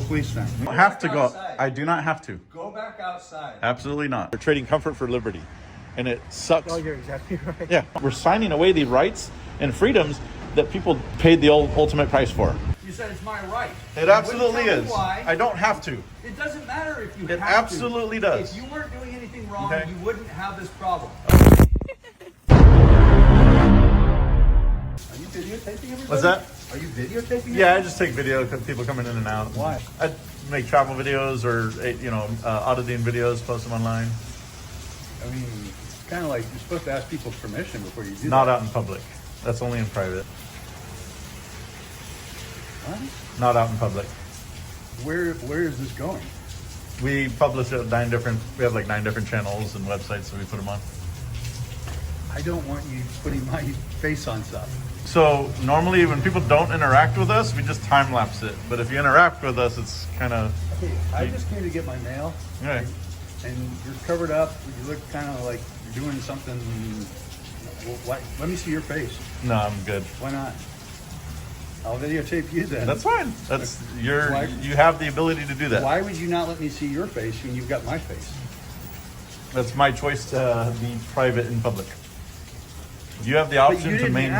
the police then. You don't have to go. I do not have to. Go back outside. Absolutely not. We're trading comfort for liberty. And it sucks. Oh, you're exactly right. Yeah. We're signing away the rights and freedoms that people paid the ultimate price for. You said it's my right. It absolutely You wouldn't is. tell me why. I don't have to. It doesn't matter if you It have absolutely to. does. If you weren't doing anything wrong, Okay. you wouldn't have this problem. Are you videotaping everybody? What's that? Are you videotaping? Yeah, I just take video of people coming in and out. Why? I make travel videos or, auditing videos, post them online. I mean, it's kind of like you're supposed to ask people's permission before you do Not that. out in public. That's only in private. What? Not out in public. Where is this going? We publish at we have like 9 different channels and websites that we put them on. I don't want you putting my face on stuff. So normally when people don't interact with us, we just time lapse it. But if you interact with us, it's kind of... Okay, I just came to get my mail. Okay. And you're covered up. You look kind of like you're doing something. Well, why? Let me see your face. No, I'm good. Why not? I'll videotape you then. That's fine. That's Why? you have the ability to do that. Why would you not let me see your face when you've got my face? That's my choice to be private in public. You have the But option you to didn't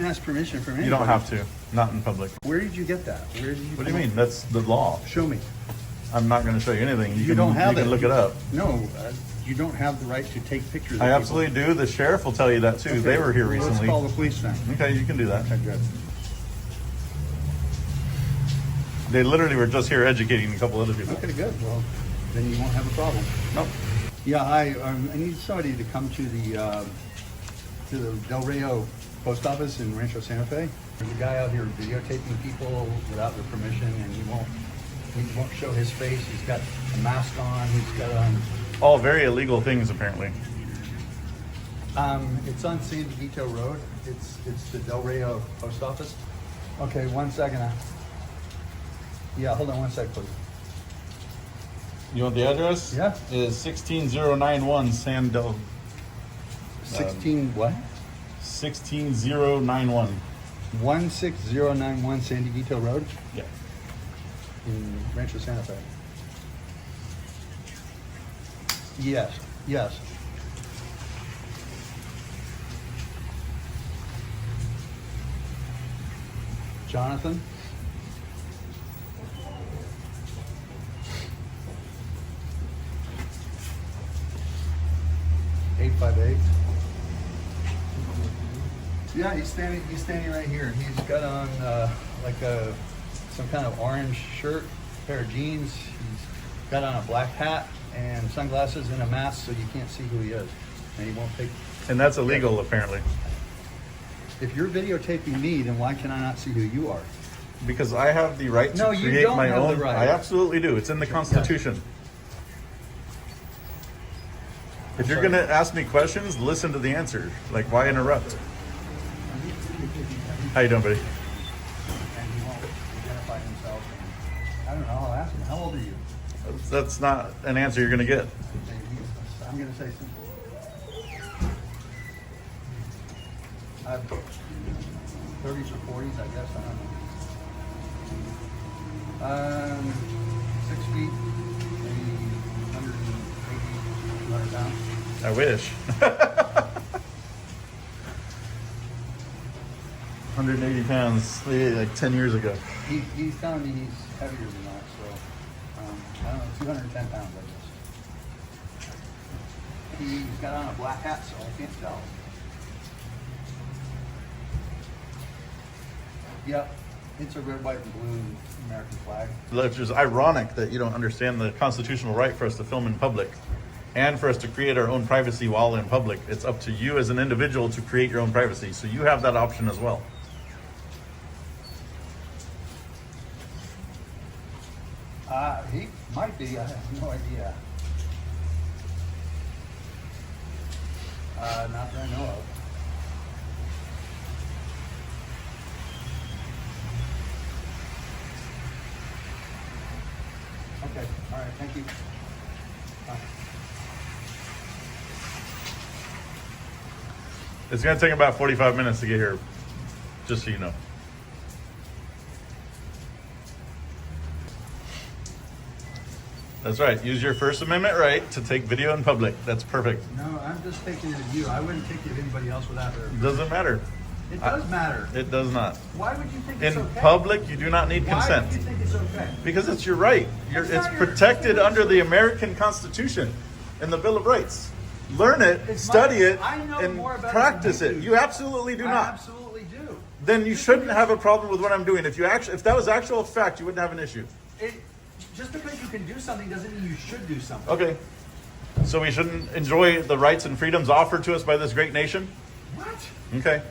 ask permission from anybody. You don't have to. Not in public. Where did you get that? Where did you? What do you mean? That's the law. Show me. I'm not going to show you anything. You don't have You can it. look it up. No, you don't have the right to take pictures. I of absolutely do. The sheriff will tell you that too. people. They were here Well, recently. Let's call the police then. Okay, you can do that. Okay, good. They literally were just here educating a couple other people. Okay, good. Well, then you won't have a problem. Nope. Yeah, I need somebody to come to the Del Rio post office in Rancho Santa Fe. There's a guy out here videotaping people without their permission, and he won't show his face. He's got a mask on. He's got All very illegal things, apparently. it's on San Diego Road. It's the Del Rio post office. Okay, 1 second. Yeah, hold on 1 sec, please. You want the address? Yeah. It is 16091 Sandel. 16 what? 16091. 16091 San Diego Road Yeah. in Rancho Santa Fe. Yes, yes. Jonathan? (858) Yeah, he's standing right here. He's got on some kind of orange shirt, pair of jeans. He's got on a black hat and sunglasses and a mask, so you can't see who he is. And he won't take. And that's illegal, apparently. If you're videotaping me, then why can I not see who you are? Because I have the right to No, you create don't my have the own. right. I absolutely do. It's in the Constitution. If you're going to ask me questions, listen to the answer. Like, why interrupt? How you doing, buddy? And he won't identify himself. And I don't know. I'll ask him. How old are you? That's not an answer you're going to get. I'm going to say something. 30s or 40s, I guess. I don't know. 6 feet, maybe 180, 200 pounds. I wish. 180 pounds, like 10 years ago. He's telling me he's heavier than that, so I don't know, 210 pounds, I guess. He's got on a black hat, so I can't tell. Yep, it's a red, white, and blue American flag. It's just ironic that you don't understand the constitutional right for us to film in public and for us to create our own privacy while in public. It's up to you as an individual to create your own privacy, so you have that option as well. He might be, I have no idea. Not that I know of. Okay, all right, thank you. Bye. It's going to take about 45 minutes to get here, just so you know. That's right. Use your First Amendment right to take video in public. That's perfect. No, I'm just taking it of you. I wouldn't take it of anybody else without their. Doesn't matter. It does matter. It does not. Why would you think it's In okay? public, you do not need consent. Why would you think it's okay? Because it's your right. It's It's not your- protected under the American Constitution and the Bill of Rights. Learn it, It's study my- it, I know and more about it practice than it. you do. You absolutely do I not. absolutely do. Then you shouldn't have a problem with what I'm doing. If that was actual fact, you wouldn't have an issue. Just because you can do something doesn't mean you should do something. Okay. So we shouldn't enjoy the rights and freedoms offered to us by this great nation? What? Okay.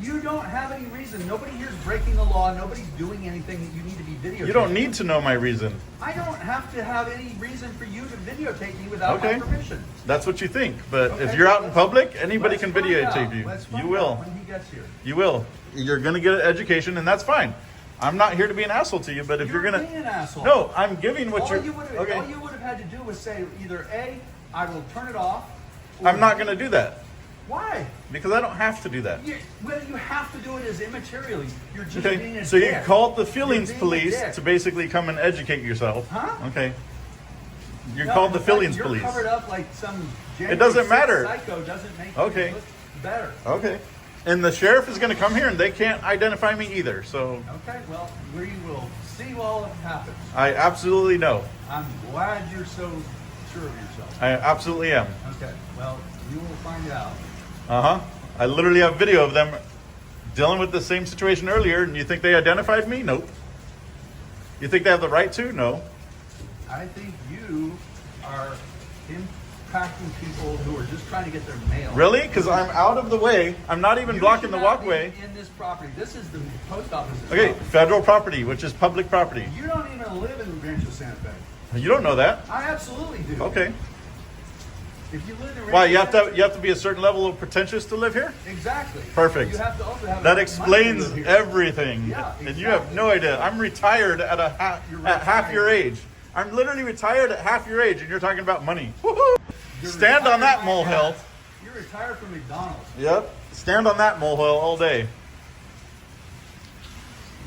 You don't have any reason. Nobody here's breaking the law. Nobody's doing anything that you need to be videotaped. You don't need to know my reason. I don't have to have any reason for you to videotape me without Okay. my permission. That's what you think. But if Okay, you're out in let's- public, anybody let's can find out. videotape you. Let's find You will. out when he gets here. You will. You're going to get an education, and that's fine. I'm not here to be an asshole to you, but if you're going being an to... asshole. No, I'm giving what all you're... you would have Okay. all you would have had to do was say either A, I will turn it off. Or I'm not going to do that Why? because I don't have to do that. Whether you have to do it is immaterially. You're just being Okay, a so you dick. called the feelings You're being a police dick. to basically come and educate yourself. Huh? Okay. You No, called the fact, feelings you're police. covered up like some January doesn't 6th matter. Psycho doesn't make Okay. you look better. Okay. And the sheriff is going to come here and they can't identify me either. So Okay, well, we will see all that happens. I absolutely know. I'm glad you're so sure of yourself. I absolutely am. Okay, well, you will find out. Uh-huh. I literally have video of them dealing with the same situation earlier, and you think they identified me? Nope. You think they have the right to? No. I think you are impacting people who are just trying to get their mail. Really? Because I'm out of the way. I'm not even You blocking should the not be walkway. in this property. This is the post office's Okay, property. federal property, which is public property. You don't even live in Rancho Santa Fe. You don't know that. I absolutely do. Okay. If you live in Rancho Why, you Santa have to be a certain level of pretentious to live here? Exactly. Perfect. You have to also have That enough money to explains live here. everything. Yeah, And you have exactly. no idea. I'm retired at You're at half your retired. age. I'm literally retired at half your age, and you're talking about money. Woohoo! You're Stand on retired that by molehill. half. You're retired from McDonald's. Yep. Stand on that molehill all day.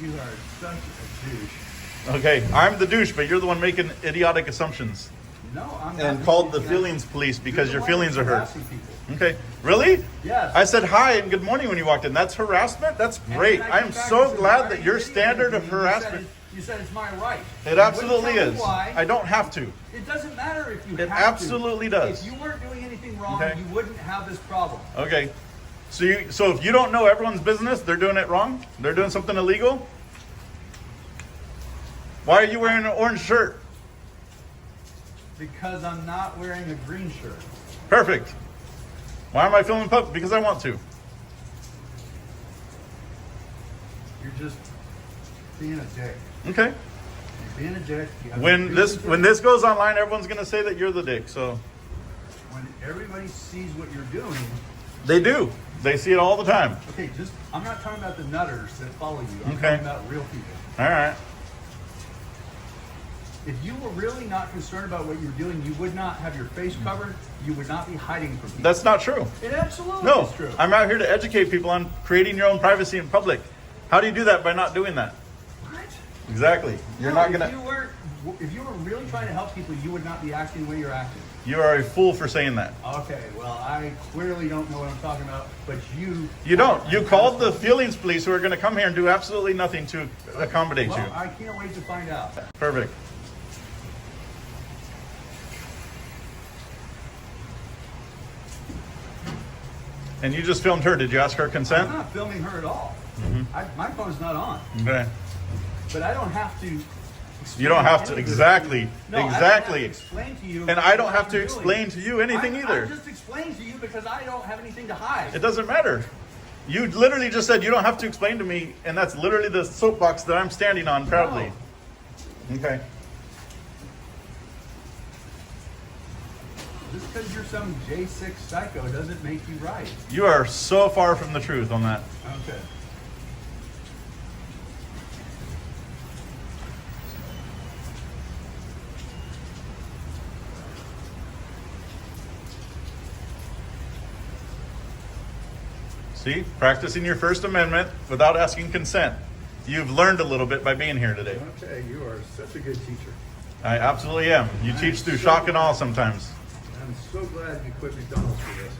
You are such a douche. Okay, I'm the douche, but you're the one making idiotic assumptions. No, I'm And not called the douching. feelings police because You're your the one feelings are hurt. harassing people. Okay, really? Yes. I said hi and good morning when you walked in. That's harassment? That's And great. then I I'm came back so and said, glad "Why are that you your videotaping standard of me?" harassment... You said it's my right. It absolutely You wouldn't is. tell me why. I don't have to. It doesn't matter if you It have to. absolutely does. If you weren't doing anything wrong, Okay. you wouldn't have this problem. Okay. So if you don't know everyone's business, they're doing it wrong? They're doing something illegal? Why are you wearing an orange shirt? Because I'm not wearing a green shirt. Perfect. Why am I filming public? Because I want to. You're just being a dick. Okay. You're being a dick. You have When no this reason to. when this goes online, everyone's gonna say that you're the dick. So When everybody sees what you're doing. they do. They see it all the time. Okay, I'm not talking about the nutters that follow you. I'm Okay. talking about real people. All right. If you were really not concerned about what you're doing, you would not have your face covered. You would not be hiding from people. That's not true. It absolutely No. is true. I'm out here to educate people on creating your own privacy in public. How do you do that by not doing that? What? Exactly. You're No, not gonna. If you were really trying to help people, you would not be acting the way you're acting. You are a fool for saying that. Okay, well, I clearly don't know what I'm talking about, but you... You don't. You called the feelings police who are going to come here and do absolutely nothing to accommodate Well, you. I can't wait to find out. Perfect. And you just filmed her. Did you ask her consent? I'm not filming her at all. My phone's not on, Okay. but I don't have to... You don't have to. explain Exactly. anything. No, I don't have Exactly. to explain to you. And I don't what have I'm to doing. explain to you anything either. I just explained to you because I don't have anything to hide. It doesn't matter. You literally just said you don't have to explain to me, and that's literally the soapbox that I'm standing on proudly. Okay. Just because you're some J6 psycho doesn't make you right. You are so far from the truth on that. Okay. See, practicing your First Amendment without asking consent. You've learned a little bit by being here today. Okay, you are such a good teacher. I absolutely am. You teach through shock and awe sometimes. I'm so glad you quit McDonald's for this.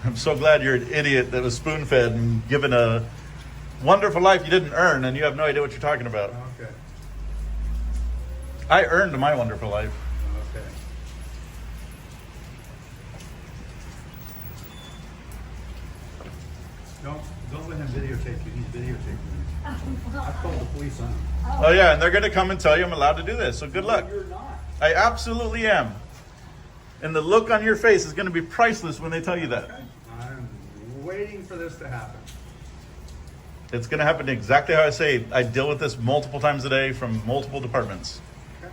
I'm so glad you're an idiot that was spoon-fed and given a wonderful life you didn't earn, and you have no idea what you're talking about. Okay. I earned my wonderful life. Okay. Don't let him videotape you. He's videotaping you. I've called the police on him. Oh yeah, and they're going to come and tell you I'm allowed to do this. So good luck. No, you're not. I absolutely am. And the look on your face is going to be priceless when they tell you that. Okay. I'm waiting for this to happen. It's going to happen exactly how I say. I deal with this multiple times a day from multiple departments. Okay.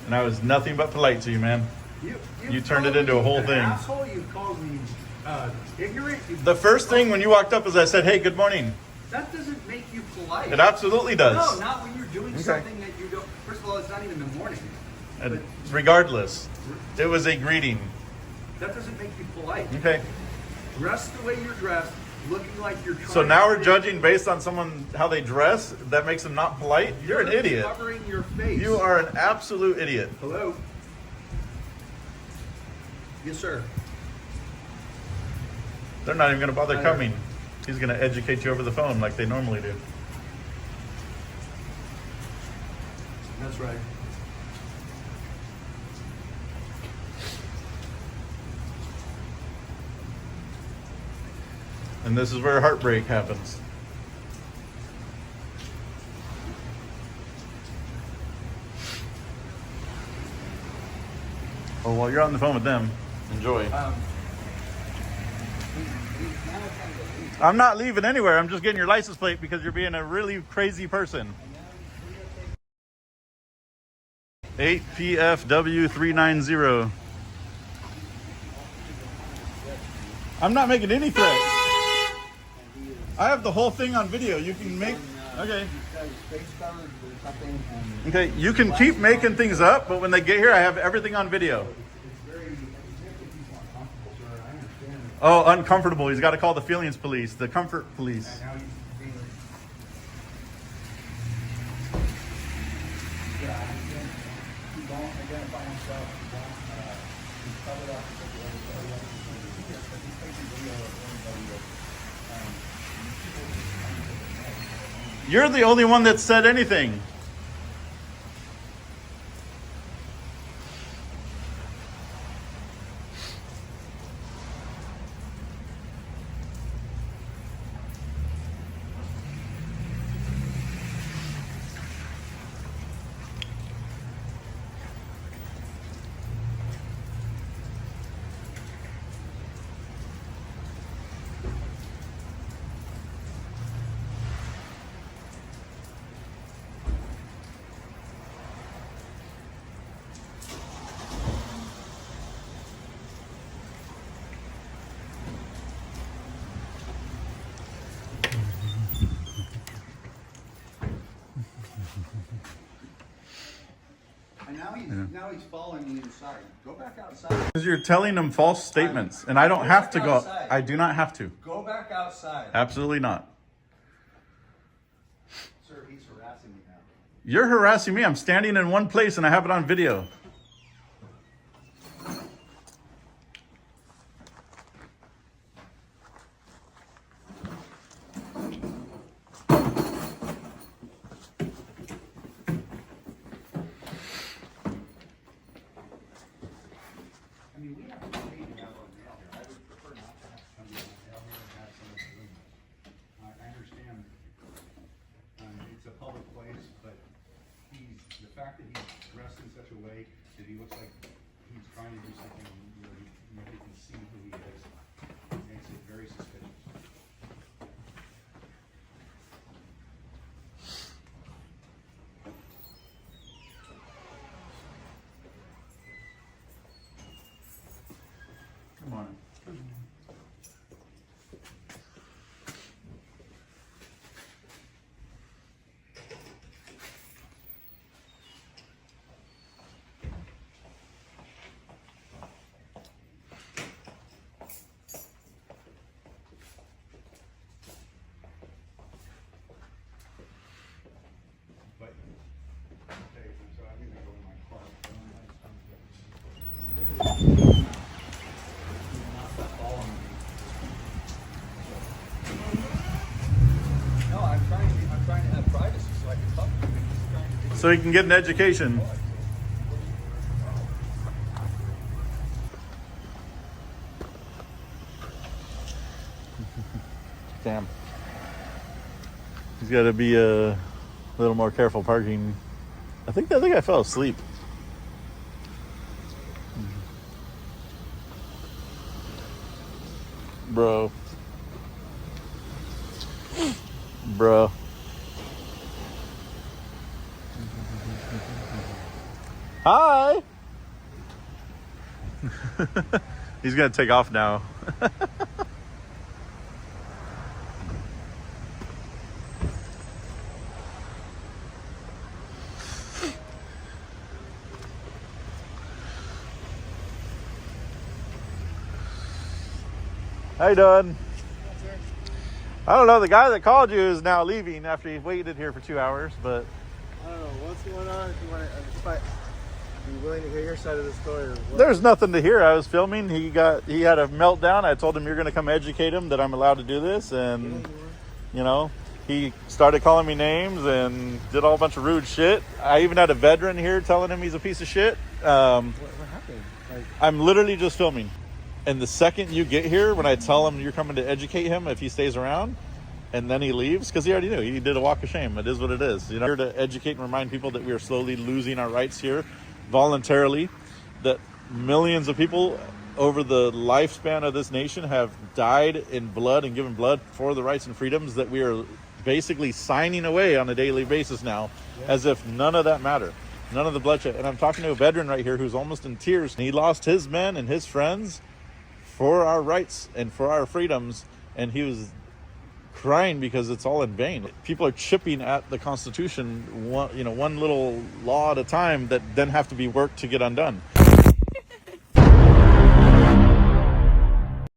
And I was nothing but polite to you, man. You turned it into a whole thing. Asshole, you called me ignorant. The first thing when you walked up is I said, hey, good morning. That doesn't make you polite. It absolutely does. No, not when you're doing something that you don't. First of all, it's not even the morning. And But regardless, it was a greeting. that doesn't make you polite. Okay. Dress the way you're dressed, looking like you're trying. So now to we're fit- judging based on someone, how they dress. That makes them not polite. You're an idiot. Covering your face. You are an absolute idiot. Hello. Yes, sir. They're not even going to bother coming. He's going to educate you over the phone like they normally do. That's right. And this is where heartbreak happens. Oh, while you're on the phone with them, enjoy. I'm not leaving anywhere. I'm just getting your license plate because you're being a really crazy person. 8PFW390. I'm not making any threats. I have the whole thing on video. You can make... Okay. Okay, you can keep making things up, but when they get here, I have everything on video. Oh, uncomfortable. He's got to call the feelings police, the comfort police. You're the only one that said anything. And now he's following me inside. Go back outside. Because you're telling them false statements, and I don't have to go. outside. I do not have to. Go back outside. Absolutely not. Sir, he's harassing me now. You're harassing me. I'm standing in one place and I have it on video. I mean, we have to pay to have our mail here. I would prefer not to have to come to the mail here and have somebody doing this. I understand it's a public place, but the fact that he's dressed in such a way that he looks like he's trying to do something, you know, nobody can see who he is, makes it very suspicious. Come on. so he can get an education. Damn. He's got to be a little more careful parking. I think I fell asleep. Bro. Hi. He's gonna take off now. How you doing? I don't know. The guy that called you is now leaving after he waited here for 2 hours, but I don't know what's going on. If you want to, are you willing to hear your side of the story? Or what? there's nothing to hear. I was filming. He had a meltdown. I told him you're going to come educate him that I'm allowed to do this, and you know, he started calling me names and did all a bunch of rude shit. I even had a veteran here telling him he's a piece of shit. What happened? Like, I'm literally just filming. And the second you get here, when I tell him you're coming to educate him if he stays around, and then he leaves, because he already knew. He did a walk of shame. It is what it is. You know, here to educate and remind people that we are slowly losing our rights here voluntarily, that millions of people over the lifespan of this nation have died in blood and given blood for the rights and freedoms that we are basically signing away on a daily basis now, as if none of that mattered. None of the bloodshed. And I'm talking to a veteran right here who's almost in tears. He lost his men and his friends for our rights and for our freedoms, and he was crying because it's all in vain. People are chipping at the Constitution, one little law at a time that then have to be worked to get undone.